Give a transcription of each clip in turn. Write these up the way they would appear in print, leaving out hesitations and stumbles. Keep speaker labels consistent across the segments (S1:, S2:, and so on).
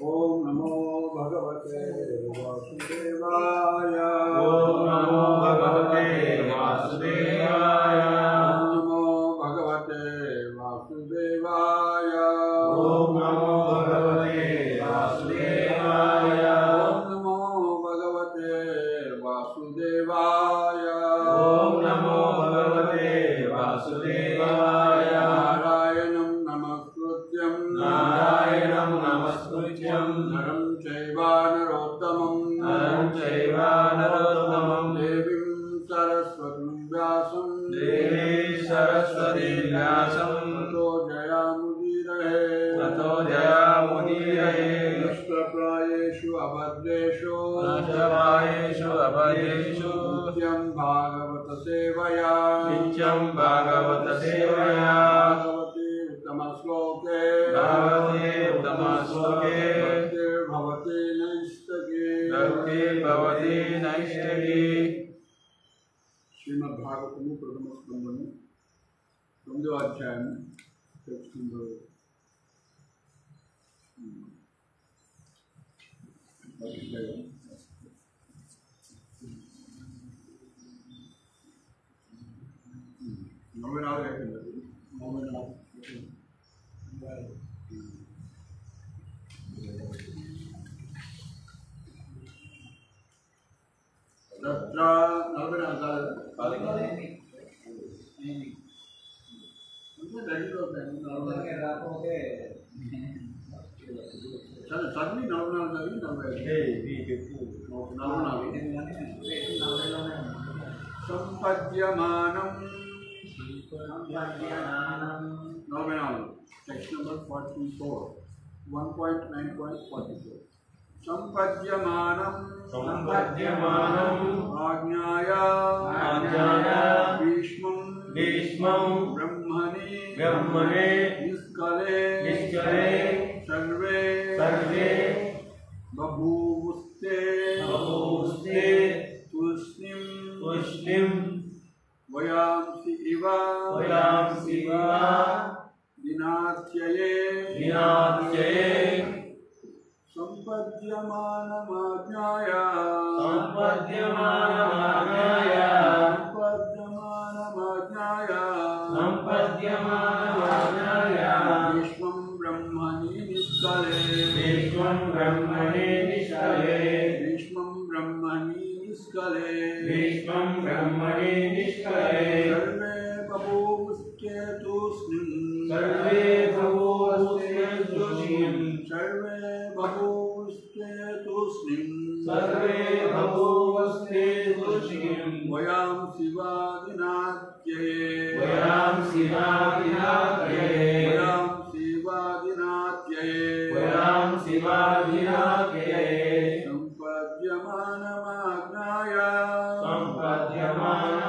S1: ओम नमो भगवते वासुदेवाय। अष्टमायेषु अपदेषु
S2: नित्यं भागवत सेवया भगवते उत्तमश्लोके
S1: भक्तिर्भवति नैष्ठिकी।
S2: श्रीमद्भागवतము प्रथम स्कंदము 9వ అధ్యాయం టెక్స్ట్ నంబర్ 44 అయిపోయింది. 44 సంపద్యమానం 44 టెక్స్ట్ నంబర్ 44 1.9.44 సంపద్యమానం ఆజ్ఞాయా భీష్మం బ్రహ్మణే నిష్కలే సర్వే బభూవుస్తే తూష్ణీం వయాంసి ఇవ దినాత్యయే సంపద్యమానమాజ్ఞాయా భీష్మం బ్రహ్మణి నిష్కలే సర్వే బభూవుస్తే తూష్ణీం వయాంసి వా దినాత్యయే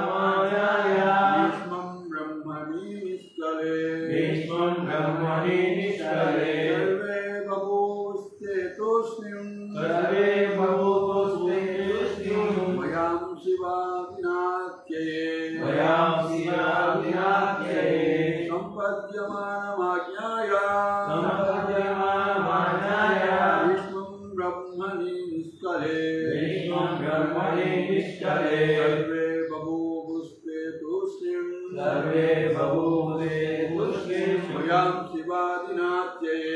S2: సంపద్యమానమాజ్ఞాయా భీష్మం బ్రహ్మణి నిష్కలే సర్వే బభూవుస్తే తూష్ణీం వయాంసి వా దినాత్యయే సంపద్యమానమాజ్ఞాయా భీష్మం బ్రహ్మణి నిష్కలే సర్వే బభూవుస్తే తూష్ణీం వయాంసి వా దినాత్యయే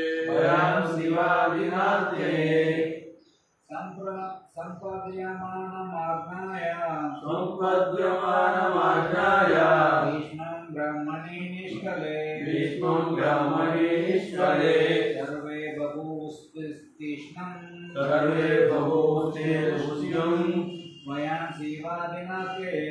S3: సంపద్యమానమాజ్ఞాయా భీష్మం బ్రహ్మణి నిష్కలే సర్వే బభూవుస్తీష్ణం వయాంసి వా దినాత్యయే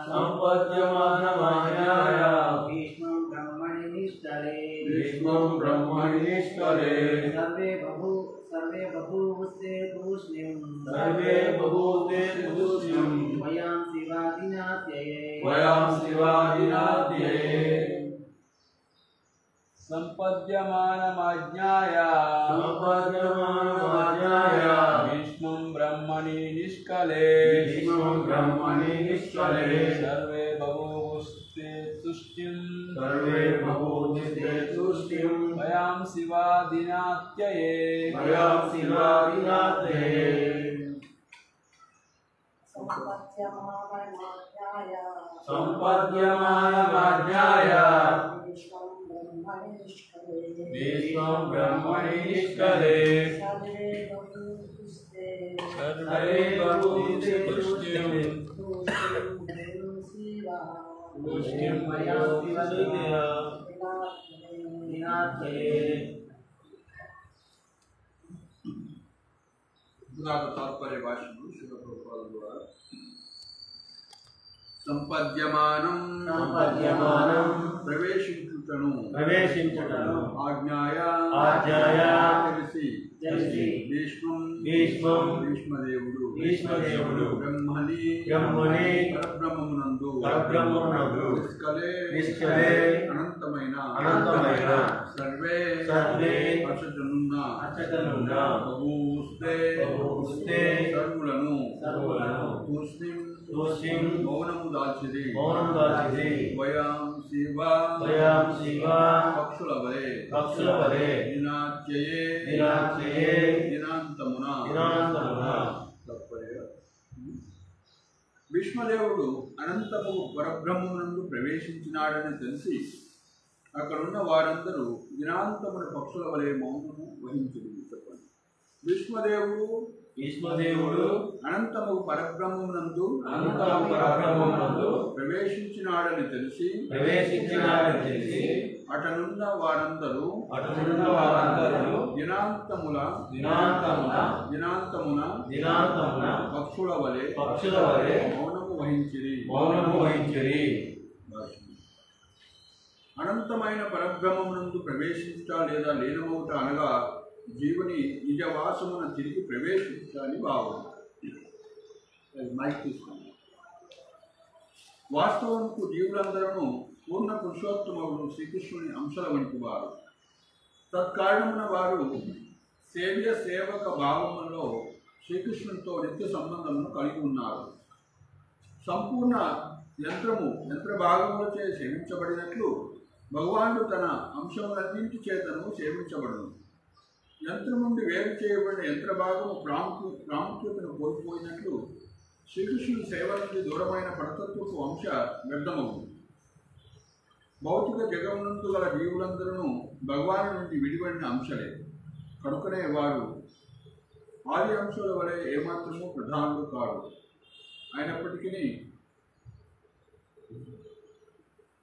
S3: సంపద్యమానమాజ్ఞాయా భీష్మం బ్రహ్మణి నిష్కలే సర్వే బభూవుస్తే తూష్ణీం వయాంసి వా దినాత్యయే
S2: సంపద్యమానమాజ్ఞాయా భీష్మం బ్రహ్మణి నిష్కలే సర్వే బభూవుస్తే తూష్ణీం వయాంసి వా దినాత్యయే
S4: సంపద్యమానమాజ్ఞాయా భీష్మం బ్రహ్మణి నిష్కలే సర్వే బభూవుస్తే తూష్ణీం వయాంసి వా దినాత్యయే
S2: తాత్పర్య భాషలు శిల ప్రభుపాదుల ద్వారా సంపద్యమానం ప్రవేశించుటను ఆజ్ఞాయ తెలిసి భీష్మదేవుడు బ్రహ్మని పరబ్రహ్మమునందు నిష్కలే అనంతమైన సర్వే అచటనున్న బహుస్తే సర్వులను తూష్ణిం మౌనము దాల్చిది వయాం శివ పక్షుల వలె దినాంతమున భీష్మదేవుడు అనంతము పరబ్రహ్మమునందు ప్రవేశించినాడని తెలిసి అక్కడున్న వారందరూ దినాంతమున పక్షుల వలె మౌనము వహించింది. చెప్పండి. భీష్మదేవుడు అనంతము పరబ్రహ్మమునందు ప్రవేశించినాడని తెలిసి అటనున్న వారందరూ దినాంతమున పక్షుల వలె మౌనము వహించిరి. అనంతమైన పరబ్రహ్మమునందు ప్రవేశించట లేదా లీనమవుట అనగా జీవుని నిజవాసమున తిరిగి ప్రవేశించాలని భావం. మైక్ తీసుకోండి. వాస్తవంకు జీవులందరూ పూర్ణ పురుషోత్తముడు శ్రీకృష్ణుని అంశాల వంటి వారు. తత్కారణమున వారు సేవక భావములో శ్రీకృష్ణునితో నిత్య సంబంధమును కలిగి ఉన్నారు. సంపూర్ణ యంత్ర భాగములచే సేవించబడినట్లు భగవానుడు తన అంశములన్నింటి చేతను సేవించబడును. యంత్రం నుండి వేరు చేయబడిన యంత్ర భాగము ప్రాముఖ్యతను కోల్పోయినట్లు శ్రీకృష్ణుని సేవ నుండి దూరమైన పరతత్వపు అంశ వ్యర్థమవుతుంది. భౌతిక జగమునందు గల జీవులందరూ భగవాను నుండి విడిపడిన అంశలే. కనుకనే వారు ఆది అంశాల వలె ఏమాత్రమూ ప్రధానులు కాదు. అయినప్పటికీ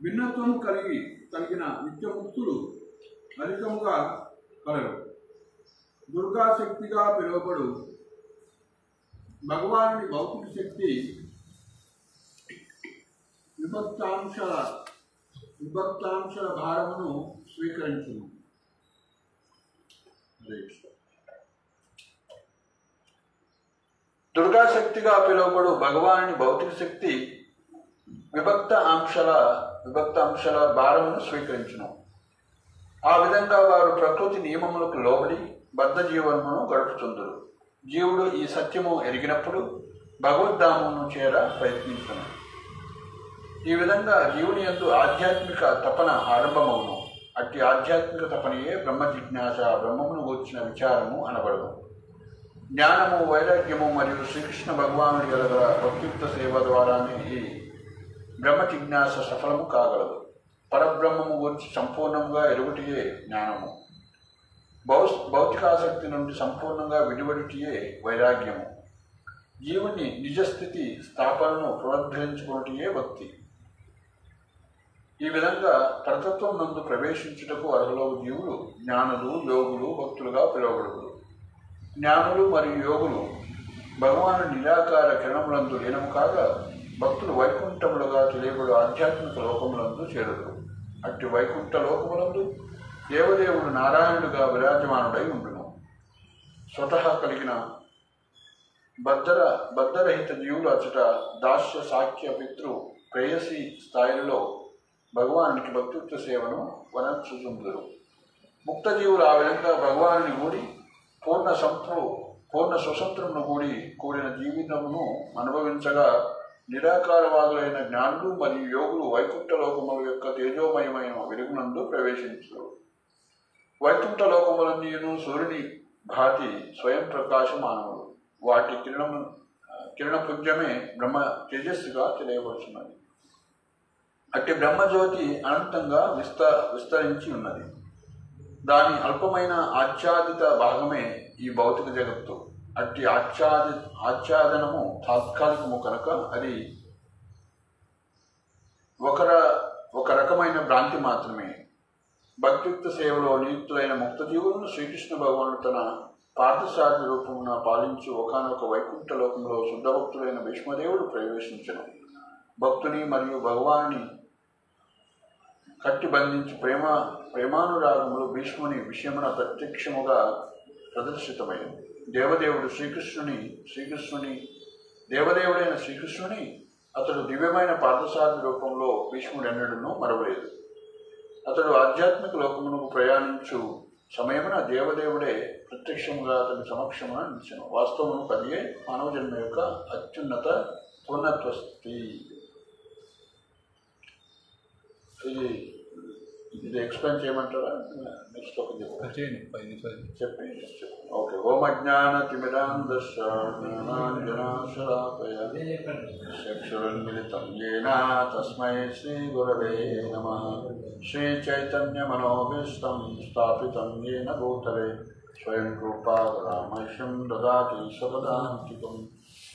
S2: భిన్నత్వం కలిగిన నిత్యముక్తులు అధికముగా కలరు. దుర్గాశక్తిగా పిలువబడు భగవానుని భౌతిక శక్తి విభక్తాంశాల భారమును స్వీకరించును. దుర్గాశక్తిగా పిలువబడు భగవానుని భౌతిక శక్తి విభక్త అంశాల భారమును స్వీకరించును. ఆ విధంగా వారు ప్రకృతి నియమములకు లోబడి బద్ధ జీవనమును గడుపుతుందరు. జీవుడు ఈ సత్యము ఎరిగినప్పుడు భగవద్ధామమును చేర ప్రయత్నించును. ఈ విధంగా జీవుని యందు ఆధ్యాత్మిక తపన ఆరంభమవును. అట్టి ఆధ్యాత్మిక తపనయే బ్రహ్మ జిజ్ఞాస, బ్రహ్మమును గూర్చిన విచారము అనబడును. జ్ఞానము, వైరాగ్యము మరియు శ్రీకృష్ణ భగవానుడి గల భక్తియుక్త సేవ ద్వారానే ఈ బ్రహ్మ జిజ్ఞాస సఫలము కాగలదు. పరబ్రహ్మము గురించి సంపూర్ణంగా ఎరుగుటియే జ్ఞానము. భౌతికాసక్తి నుండి సంపూర్ణంగా విడివడిటియే వైరాగ్యము. జీవుని నిజస్థితి స్థాపనను పునరుద్ధరించుకున్నటియే భక్తి. ఈ విధంగా పరతత్వం నందు ప్రవేశించుటకు అర్హులవు జీవులు జ్ఞానులు, యోగులు, భక్తులుగా పిలువబడుదురు. జ్ఞానులు మరియు యోగులు భగవాను నిరాకార కిరణములందు లీనము కాగా భక్తులు వైకుంఠములుగా తెలియబడు ఆధ్యాత్మిక లోకములందు చేరుదురు. అట్టి వైకుంఠ లోకములందు దేవదేవుడు నారాయణుడుగా విరాజమానుడై ఉండును. స్వతహా కలిగిన బద్ధరహిత జీవులు అచట దాస్య, సాఖ్య, పితృ, ప్రేయసి స్థాయిలలో భగవానునికి భక్తియుక్త సేవను వనర్చుతుందరు. ముక్త జీవులు ఆ విధంగా భగవానుని కూడి పూర్ణ స్వతంత్రమును కూడిన జీవితమును అనుభవించగా నిరాకారవాదులైన జ్ఞానులు మరియు యోగులు వైకుంఠ లోకముల యొక్క తేజోమయమైన వెలుగునందు ప్రవేశించరు. వైకుంఠ లోకములన్నీను సూర్యుని భాతి స్వయం ప్రకాశమానములు. వాటి కిరణపుంజమే బ్రహ్మ తేజస్సుగా తెలియబడుతున్నది. అట్టి బ్రహ్మజ్యోతి అనంతంగా విస్తరించి ఉన్నది. దాని అల్పమైన ఆచ్ఛాదిత భాగమే ఈ భౌతిక జగత్తు. అట్టి ఆచ్ఛాదనము తాత్కాలికము కనుక అది ఒక రకమైన భ్రాంతి మాత్రమే. భక్తియుక్త సేవలో నియుక్తులైన ముక్త జీవులను శ్రీకృష్ణ భగవానుడు తన పార్థసారథి రూపమున పాలించు ఒకనొక వైకుంఠ లోకంలో శుద్ధభక్తులైన భీష్మదేవుడు ప్రవేశించను. భక్తుని మరియు భగవాన్ని కట్టి బంధించి ప్రేమానురాగములు భీష్ముని విషయమున ప్రత్యక్షముగా ప్రదర్శితమైంది. దేవదేవుడైన శ్రీకృష్ణుని అతడు దివ్యమైన పార్థసారథి రూపంలో భీష్ముడు ఎన్నడూ మరవలేదు. అతడు ఆధ్యాత్మిక లోకమునకు ప్రయాణించు సమయమున దేవదేవుడే ప్రత్యక్షముగా అతని సమక్షమున నిలిచెను. వాస్తవమునకు అదే మానవ జన్మ యొక్క అత్యున్నత పూర్ణత్వ స్థితి. ఇది ఎక్స్ప్లెయిన్ చేయమంటారా? నెక్స్ట్ ఒక చెప్పి ఓకే. ఓం అజ్ఞానతిమిరాంధస్య జ్ఞానాంజనాశలాకయ చక్షురున్మిలితం యేన తస్మై శ్రీగురవే నమః. శ్రీచైతన్యమనోభీష్టం స్థాపితం యేన భూతలే స్వయం రూపా రామేశం దదాతి స్వపదాంతికం.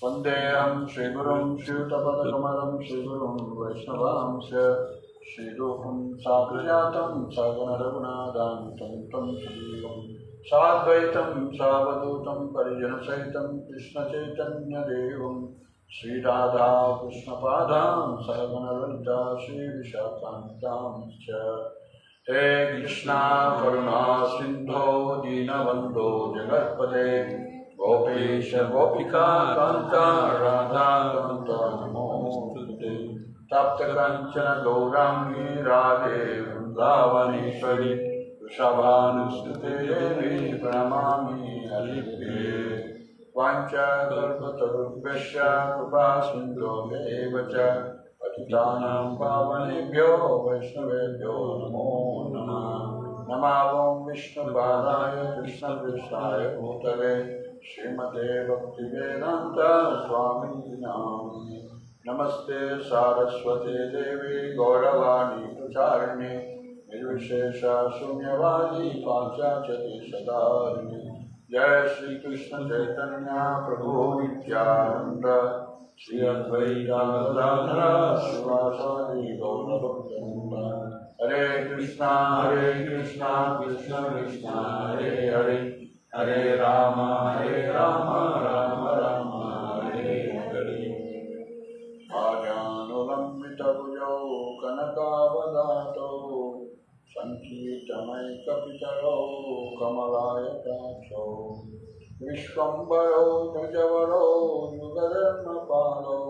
S2: వందేహం శ్రీగురుం శ్రీయుతపదకమలం శ్రీగురుం వైష్ణవాంశ శ్రీరూపం సాగ్రజాతం సగణరఘునాథాన్వితం తం సజీవం సాద్వైతం సావధూతం పరిజనసహితం కృష్ణచైతన్యదేవం శ్రీరాధా కృష్ణపాదాం సగణలలితా శ్రీవిశాఖాన్వితాం చ. హే కృష్ణా కరుణా సింధో దీనబంధో జగత్పదే గోపీశ గోపికా కాంత రాధా కాంత నమోస్తుతే. తప్తకంచన గౌరాంగీ రాధే వృందావనేశ్వరి వృషభానుసుతే దేవి ప్రణమామి హరిప్రియ. వాంఛాకల్పతరుభ్యశ్చ కృపా సింధోభ్యైవ చ పతితానాం పావనేభ్యో వైష్ణవేభ్యో నమో నమః. నమో విష్ణుపాదాయ కృష్ణకృష్ణాయ భూతలే శ్రీమతే భక్తివేదాంత స్వామిని నామినే. నమస్తే సారస్వతే దేవి గౌరవాణి ప్రచారిణి నిర్విశేష శూన్యవాది పాంచాచదేశధారిణి. జయ శ్రీకృష్ణ చైతన్య ప్రభు నిత్యానంద శ్రీ అద్వైత గదాధర శ్రీవాసాది గౌరభక్తవృంద. హరే కృష్ణ కృష్ణ కృష్ణ హరే హరే హరే రామ రామ రామ హరే హరే. ఆర్యానులంబితభుజౌ కనకావదాతౌ సంకీర్తనైకపితరౌ కమలాయతాక్షౌ విశ్వంబరౌ ద్విజవరౌ యుగధర్మపాలౌ